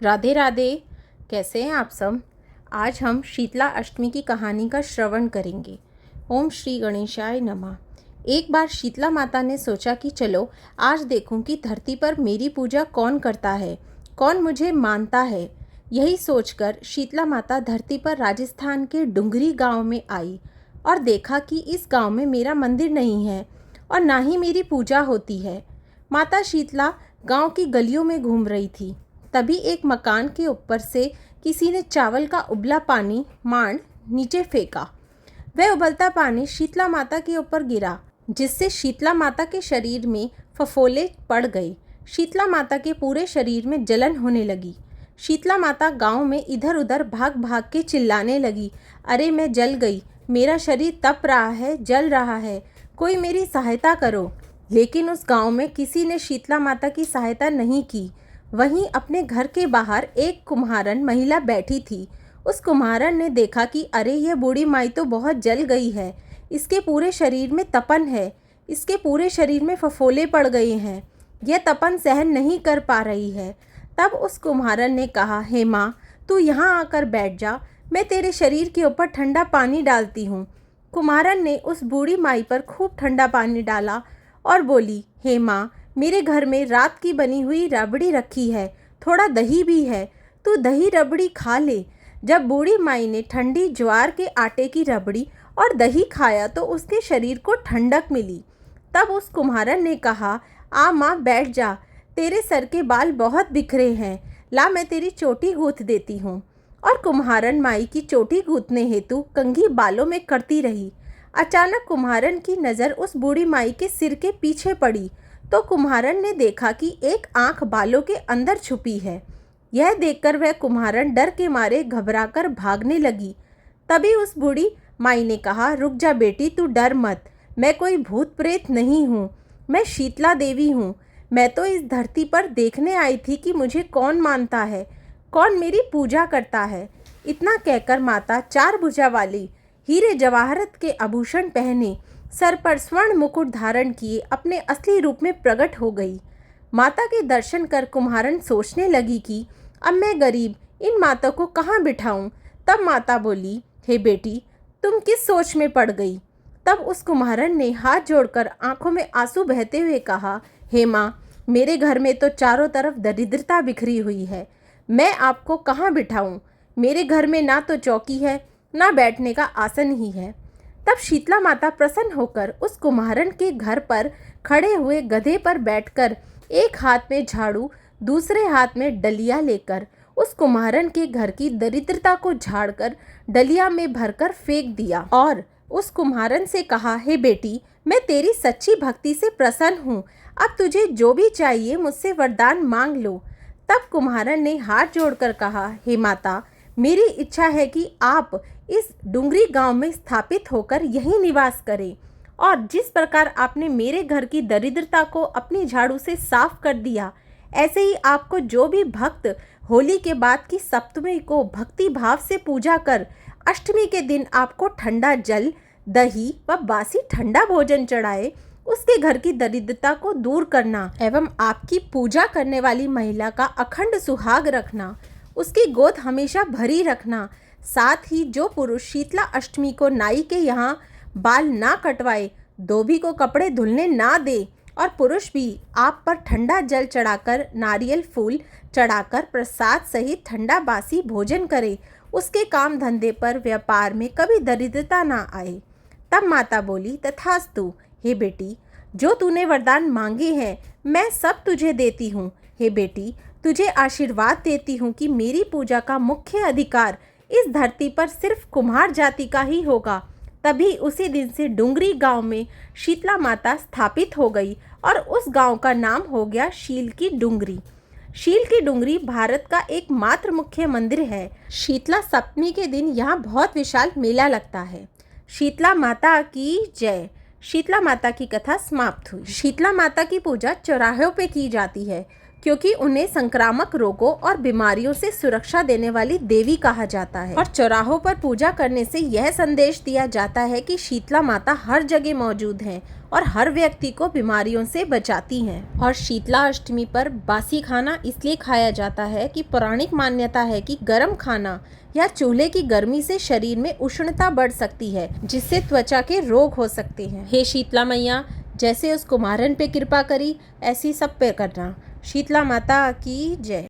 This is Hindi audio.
राधे राधे। कैसे हैं आप सब। आज हम शीतला अष्टमी की कहानी का श्रवण करेंगे। ओम श्री गणेशाय नमः। एक बार शीतला माता ने सोचा कि चलो आज देखूं कि धरती पर मेरी पूजा कौन करता है, कौन मुझे मानता है। यही सोचकर शीतला माता धरती पर राजस्थान के डुंगरी गांव में आई और देखा कि इस गांव में मेरा मंदिर नहीं है और ना ही मेरी पूजा होती है। माता शीतला गांव की गलियों में घूम रही थी। तभी एक मकान के ऊपर से किसी ने चावल का उबला पानी मांड नीचे फेंका। वह उबलता पानी शीतला माता के ऊपर गिरा, जिससे शीतला माता के शरीर में फफोले पड़ गए। शीतला माता के पूरे शरीर में जलन होने लगी। शीतला माता गांव में इधर उधर भाग भाग के चिल्लाने लगी, अरे मैं जल गई, मेरा शरीर तप रहा है, जल रहा है, कोई मेरी सहायता करो। लेकिन उस गांव में किसी ने शीतला माता की सहायता नहीं की। वहीं अपने घर के बाहर एक कुम्हारन महिला बैठी थी। उस कुम्हारन ने देखा कि अरे यह बूढ़ी माई तो बहुत जल गई है, इसके पूरे शरीर में तपन है, इसके पूरे शरीर में फफोले पड़ गए हैं, यह तपन सहन नहीं कर पा रही है। तब उस कुम्हारन ने कहा, हे माँ, तू यहाँ आकर बैठ जा, मैं तेरे शरीर के ऊपर ठंडा पानी डालती हूँ। कुम्हारन ने उस बूढ़ी माई पर खूब ठंडा पानी डाला और बोली, हे माँ, मेरे घर में रात की बनी हुई रबड़ी रखी है, थोड़ा दही भी है, तू दही रबड़ी खा ले। जब बूढ़ी माई ने ठंडी ज्वार के आटे की रबड़ी और दही खाया तो उसके शरीर को ठंडक मिली। तब उस कुम्हारन ने कहा, आ माँ बैठ जा, तेरे सर के बाल बहुत बिखरे हैं, ला मैं तेरी चोटी गूँथ देती हूँ। और कुम्हारन माई की चोटी गूँथने हेतु कंघी बालों में करती रही। अचानक कुम्हारन की नज़र उस बूढ़ी माई के सिर के पीछे पड़ी तो कुम्हारन ने देखा कि एक आंख बालों के अंदर छुपी है। यह देखकर वह कुम्हारन डर के मारे घबराकर भागने लगी। तभी उस बूढ़ी माई ने कहा, रुक जा बेटी, तू डर मत, मैं कोई भूत प्रेत नहीं हूँ, मैं शीतला देवी हूँ। मैं तो इस धरती पर देखने आई थी कि मुझे कौन मानता है, कौन मेरी पूजा करता है। इतना कहकर माता चार भुजा वाली हीरे जवाहरत के आभूषण पहने, सर पर स्वर्ण मुकुट धारण किए अपने असली रूप में प्रकट हो गई। माता के दर्शन कर कुम्हारन सोचने लगी कि अब मैं गरीब इन माता को कहाँ बिठाऊं। तब माता बोली, हे बेटी, तुम किस सोच में पड़ गई। तब उस कुम्हारन ने हाथ जोड़कर आंखों में आंसू बहते हुए कहा, हे माँ, मेरे घर में तो चारों तरफ दरिद्रता बिखरी हुई है, मैं आपको कहाँ बिठाऊं। मेरे घर में ना तो चौकी है, ना बैठने का आसन ही है। तब शीतला माता प्रसन्न होकर उस कुम्हारन के घर पर खड़े हुए गधे पर बैठकर एक हाथ में झाड़ू, दूसरे हाथ में डलिया लेकर उस कुम्हारन के घर की दरिद्रता को झाड़कर डलिया में भरकर फेंक दिया और उस कुम्हारन से कहा, हे बेटी, मैं तेरी सच्ची भक्ति से प्रसन्न हूँ, अब तुझे जो भी चाहिए मुझसे वरदान मांग लो। तब कुम्हारन ने हाथ जोड़कर कहा, हे माता, मेरी इच्छा है कि आप इस डुंगरी गांव में स्थापित होकर यहीं निवास करें और जिस प्रकार आपने मेरे घर की दरिद्रता को अपनी झाड़ू से साफ कर दिया, ऐसे ही आपको जो भी भक्त होली के बाद की सप्तमी को भक्ति भाव से पूजा कर अष्टमी के दिन आपको ठंडा जल, दही व बासी ठंडा भोजन चढ़ाए, उसके घर की दरिद्रता को दूर करना एवं आपकी पूजा करने वाली महिला का अखंड सुहाग रखना, उसकी गोद हमेशा भरी रखना। साथ ही जो पुरुष शीतला अष्टमी को नाई के यहाँ बाल ना कटवाए, धोबी को कपड़े धुलने ना दे और पुरुष भी आप पर ठंडा जल चढ़ाकर, नारियल फूल चढ़ाकर प्रसाद सहित ठंडा बासी भोजन करे, उसके काम धंधे पर व्यापार में कभी दरिद्रता ना आए। तब माता बोली, तथास्तु, हे बेटी, जो तूने वरदान मांगे हैं मैं सब तुझे देती हूँ। हे बेटी, तुझे आशीर्वाद देती हूँ कि मेरी पूजा का मुख्य अधिकार इस धरती पर सिर्फ कुम्हार जाति का ही होगा। तभी उसी दिन से डुंगरी गांव में शीतला माता स्थापित हो गई और उस गांव का नाम हो गया शील की डुंगरी। शील की डुंगरी भारत का एकमात्र मुख्य मंदिर है। शीतला सप्तमी के दिन यहाँ बहुत विशाल मेला लगता है। शीतला माता की जय। शीतला माता की कथा समाप्त हुई। शीतला माता की पूजा चौराहों पे की जाती है। क्योंकि उन्हें संक्रामक रोगों और बीमारियों से सुरक्षा देने वाली देवी कहा जाता है। और चौराहों पर पूजा करने से यह संदेश दिया जाता है कि शीतला माता हर जगह मौजूद हैं और हर व्यक्ति को बीमारियों से बचाती हैं। और शीतला अष्टमी पर बासी खाना इसलिए खाया जाता है कि पौराणिक मान्यता है कि गर्म खाना या चूल्हे की गर्मी से शरीर में उष्णता बढ़ सकती है, जिससे त्वचा के रोग हो सकते हैं। हे शीतला मैया, जैसे उस कुमारन पे कृपा करी ऐसी सब पे करना। शीतला माता की जय।